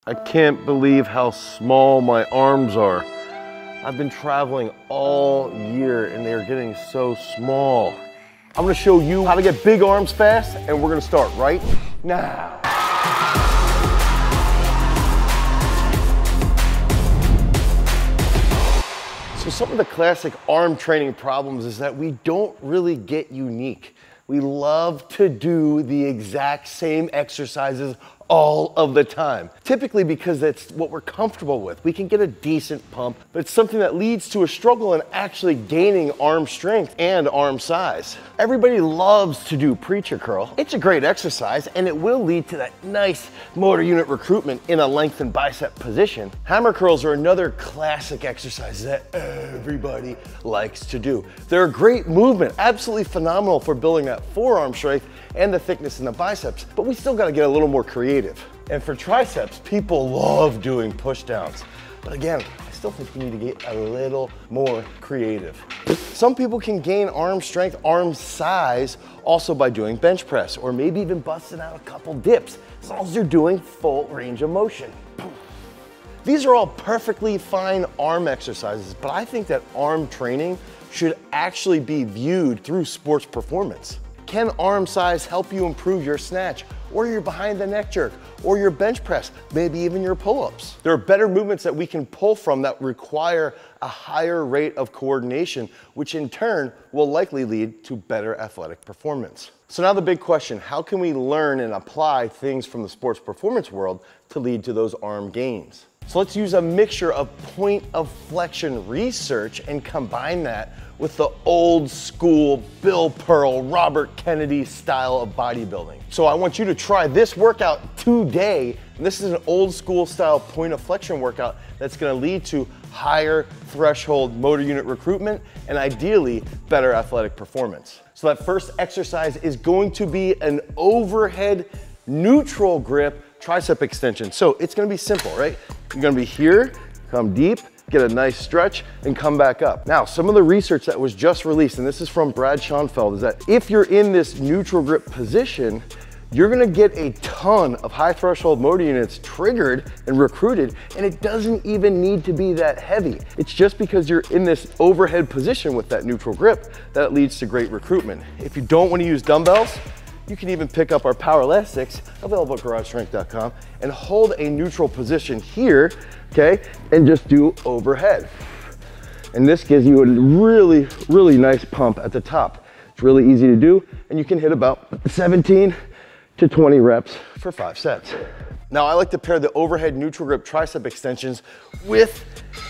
I can't believe how small my arms are. I've been traveling all year and they're getting so small. I'm gonna show you how to get big arms fast, and we're gonna start right now. So some of the classic arm training problems is that we don't really get unique. We love to do the exact same exercises all of the time. Typically because that's what we're comfortable with. We can get a decent pump, but it's something that leads to a struggle in actually gaining arm strength and arm size. Everybody loves to do preacher curl. It's a great exercise and it will lead to that nice motor unit recruitment in a lengthened bicep position. Hammer curls are another classic exercise that everybody likes to do. They're a great movement, absolutely phenomenal for building that forearm strength and the thickness in the biceps, but we still gotta get a little more creative. And for triceps, people love doing push downs. But again, I still think you need to get a little more creative. Some people can gain arm strength, arm size, also by doing bench press, or maybe even busting out a couple dips, as long as you're doing full range of motion. These are all perfectly fine arm exercises, but I think that arm training should actually be viewed through sports performance. Can arm size help you improve your snatch, or your behind the neck jerk, or your bench press, maybe even your pull-ups? There are better movements that we can pull from that require a higher rate of coordination, which in turn will likely lead to better athletic performance. So now the big question, how can we learn and apply things from the sports performance world to lead to those arm gains? So let's use a mixture of point of flexion research and combine that with the old school Bill Pearl, Robert Kennedy style of bodybuilding. So I want you to try this workout today. And this is an old school style point of flexion workout that's gonna lead to higher threshold motor unit recruitment and ideally better athletic performance. So that first exercise is going to be an overhead neutral grip tricep extension. So it's gonna be simple, right? You're gonna be here, come deep, get a nice stretch, and come back up. Now, some of the research that was just released, and this is from Brad Schoenfeld, is that if you're in this neutral grip position, you're gonna get a ton of high threshold motor units triggered and recruited, and it doesn't even need to be that heavy. It's just because you're in this overhead position with that neutral grip that it leads to great recruitment. If you don't wanna use dumbbells, you can even pick up our POWERLASTICs, available at garagestrength.com, and hold a neutral position here, okay, and just do overhead. And this gives you a really, really nice pump at the top. It's really easy to do, and you can hit about 17 to 20 reps for 5 sets. Now, I like to pair the overhead neutral grip tricep extensions with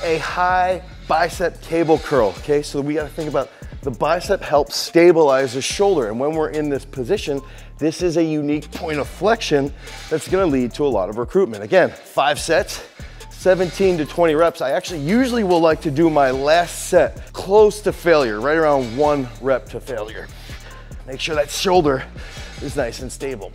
a high bicep cable curl, okay? So we gotta think about the bicep helps stabilize the shoulder, and when we're in this position, this is a unique point of flexion that's gonna lead to a lot of recruitment. Again, 5 sets, 17 to 20 reps. I actually usually will like to do my last set close to failure, right around 1 rep to failure. Make sure that shoulder is nice and stable.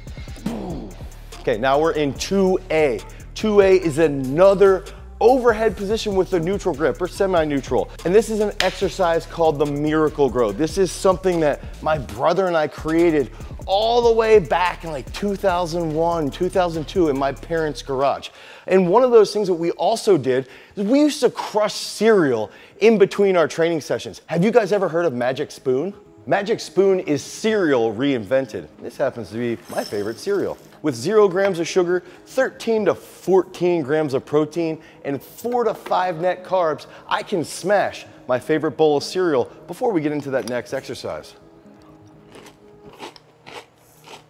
Okay, now we're in 2A. 2A is another overhead position with a neutral grip or semi-neutral. And this is an exercise called the Miracle Grow. This is something that my brother and I created all the way back in like 2001, 2002 in my parents' garage. And one of those things that we also did is we used to crush cereal in between our training sessions. Have you guys ever heard of Magic Spoon? Magic Spoon is cereal reinvented. This happens to be my favorite cereal. With 0 grams of sugar, 13 to 14 grams of protein, and 4 to 5 net carbs, I can smash my favorite bowl of cereal before we get into that next exercise.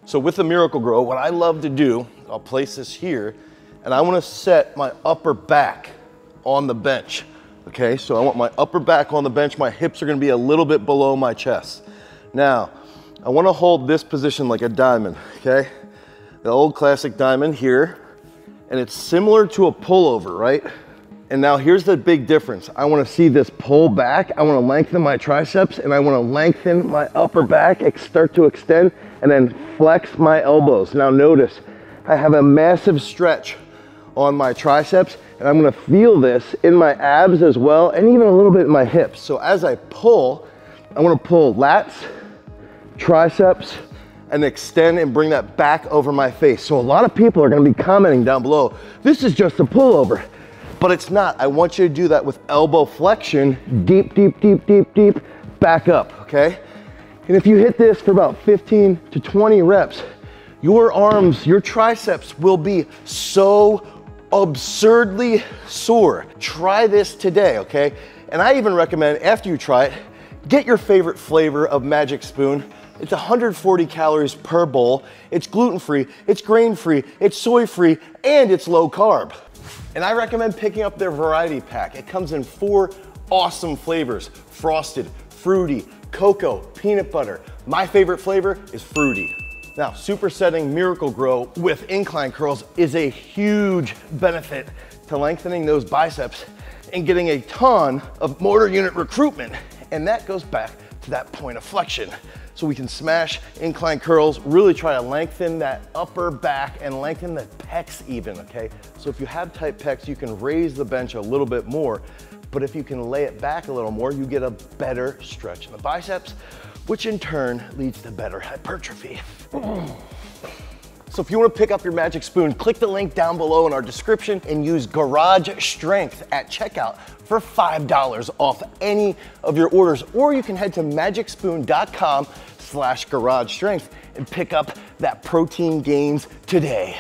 So with the Miracle Grow, what I love to do, I'll place this here, and I wanna set my upper back on the bench. Okay, so I want my upper back on the bench. My hips are gonna be a little bit below my chest. Now, I wanna hold this position like a diamond, okay? The old classic diamond here, and it's similar to a pullover, right? And now here's the big difference. I wanna see this pull back. I wanna lengthen my triceps, and I wanna lengthen my upper back, start to extend, and then flex my elbows. Now notice, I have a massive stretch on my triceps, and I'm gonna feel this in my abs as well, and even a little bit in my hips. So as I pull, I wanna pull lats, triceps, and extend and bring that back over my face. So a lot of people are gonna be commenting down below, this is just a pullover, but it's not. I want you to do that with elbow flexion, deep, deep, deep, deep, deep, back up, okay? And if you hit this for about 15 to 20 reps, your arms, your triceps will be so absurdly sore. Try this today, okay? And I even recommend after you try it, get your favorite flavor of Magic Spoon. It's 140 calories per bowl. It's gluten-free, it's grain-free, it's soy-free, and it's low carb. And I recommend picking up their variety pack. It comes in 4 awesome flavors: frosted, fruity, cocoa, peanut butter. My favorite flavor is fruity. Now, supersetting Miracle Grow with incline curls is a huge benefit to lengthening those biceps and getting a ton of motor unit recruitment. And that goes back to that point of flexion. So we can smash incline curls, really try to lengthen that upper back and lengthen the pecs even, okay? So if you have tight pecs, you can raise the bench a little bit more, but if you can lay it back a little more, you get a better stretch in the biceps, which in turn leads to better hypertrophy. So if you want to pick up your Magic Spoon, click the link down below in our description and use Garage Strength at checkout for $5 off any of your orders. Or you can head to magicspoon.com/garage strength and pick up that protein gains today.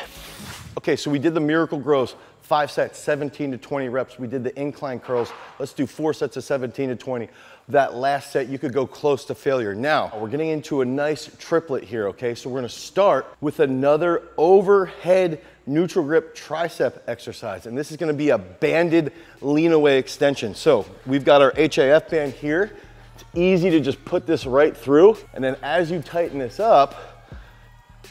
Okay, so we did the Miracle Grows, 5 sets, 17 to 20 reps. We did the incline curls. Let's do 4 sets of 17 to 20. That last set, you could go close to failure. Now, we're getting into a nice triplet here, okay? So we're gonna start with another overhead neutral grip tricep exercise. And this is gonna be a banded lean away extension. So we've got our HAF band here. It's easy to just put this right through. And then as you tighten this up,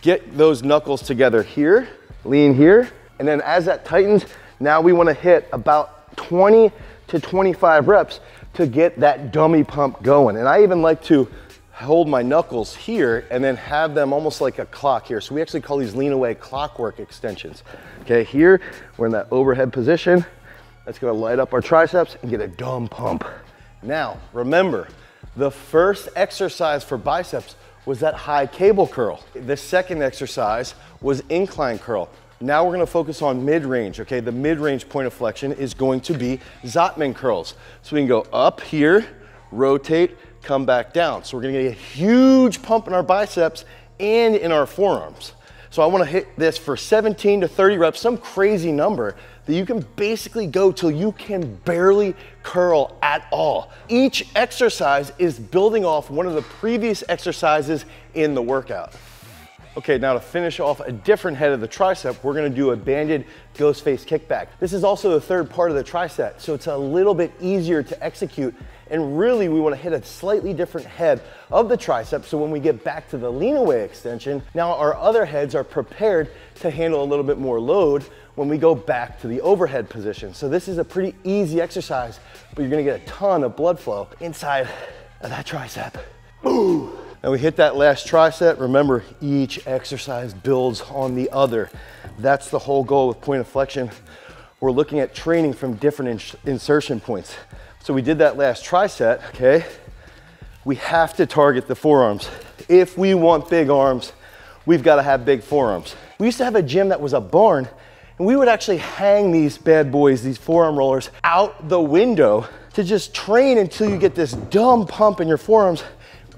get those knuckles together here, lean here. And then as that tightens, now we wanna hit about 20 to 25 reps to get that dummy pump going. And I even like to hold my knuckles here and then have them almost like a clock here. So we actually call these lean away clockwork extensions. Okay, here, we're in that overhead position. That's gonna light up our triceps and get a dumb pump. Now, remember, the first exercise for biceps was that high cable curl. The second exercise was incline curl. Now we're gonna focus on mid-range, okay? The mid-range point of flexion is going to be Zottman curls. So we can go up here, rotate, come back down. So we're gonna get a huge pump in our biceps and in our forearms. So I wanna hit this for 17 to 30 reps, some crazy number that you can basically go till you can barely curl at all. Each exercise is building off one of the previous exercises in the workout. Okay, now to finish off a different head of the tricep, we're gonna do a banded ghost face kickback. This is also the third part of the tricep, so it's a little bit easier to execute. And really, we wanna hit a slightly different head of the tricep, so when we get back to the lean away extension, now our other heads are prepared to handle a little bit more load when we go back to the overhead position. So this is a pretty easy exercise, but you're gonna get a ton of blood flow inside of that tricep. Ooh. Now we hit that last tricep. Remember, each exercise builds on the other. That's the whole goal with point of flexion. We're looking at training from different insertion points. So we did that last tricep, okay? We have to target the forearms. If we want big arms, we've got to have big forearms. We used to have a gym that was a barn, and we would actually hang these bad boys, these forearm rollers, out the window to just train until you get this dumb pump in your forearms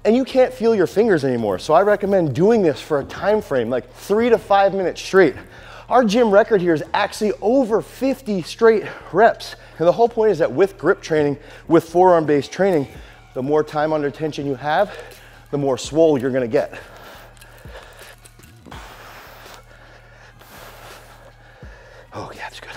and you can't feel your fingers anymore. So I recommend doing this for a time frame, like 3 to 5 minutes straight. Our gym record here is actually over 50 straight reps. And the whole point is that with grip training, with forearm-based training, the more time under tension you have, the more swole you're gonna get. Oh yeah, that's good.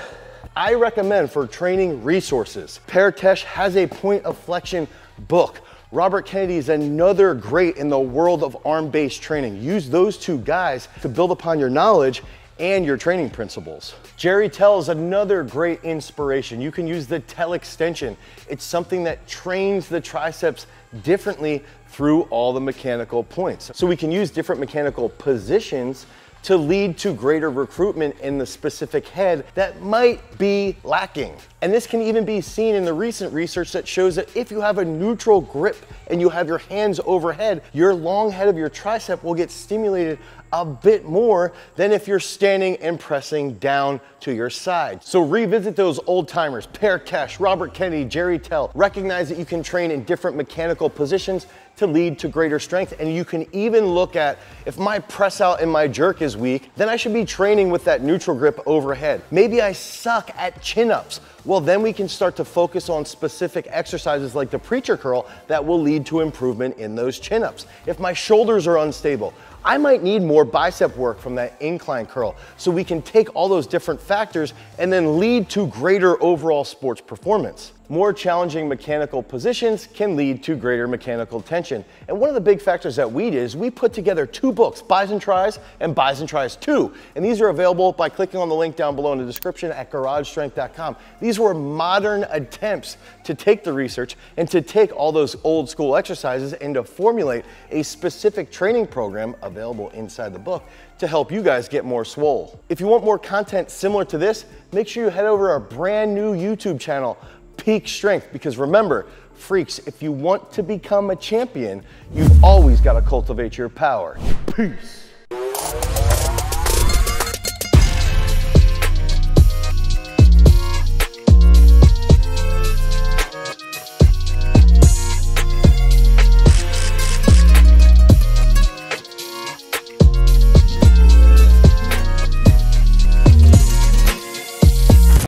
I recommend for training resources, Paritesh has a point of flexion book. Robert Kennedy is another great in the world of arm-based training. Use those two guys to build upon your knowledge and your training principles. Jerry Tell is another great inspiration. You can use the Tell extension. It's something that trains the triceps differently through all the mechanical points. So we can use different mechanical positions to lead to greater recruitment in the specific head that might be lacking. And this can even be seen in the recent research that shows that if you have a neutral grip and you have your hands overhead, your long head of your tricep will get stimulated a bit more than if you're standing and pressing down to your side. So revisit those old timers, Per Kesh, Robert Kennedy, Jerry Tell. Recognize that you can train in different mechanical positions to lead to greater strength. And you can even look at, if my press out and my jerk is weak, then I should be training with that neutral grip overhead. Maybe I suck at chin-ups. Well, then we can start to focus on specific exercises like the preacher curl that will lead to improvement in those chin-ups. If my shoulders are unstable, I might need more bicep work from that incline curl. So we can take all those different factors and then lead to greater overall sports performance. More challenging mechanical positions can lead to greater mechanical tension. And one of the big factors that we did is we put together 2 books, Bize and Trize and Bize and Trize 2. And these are available by clicking on the link down below in the description at garagestrength.com. These were modern attempts to take the research and to take all those old school exercises and to formulate a specific training program available inside the book to help you guys get more swole. If you want more content similar to this, make sure you head over to our brand new YouTube channel, Peak Strength, because remember, freaks, if you want to become a champion, you've always got to cultivate your power. Peace.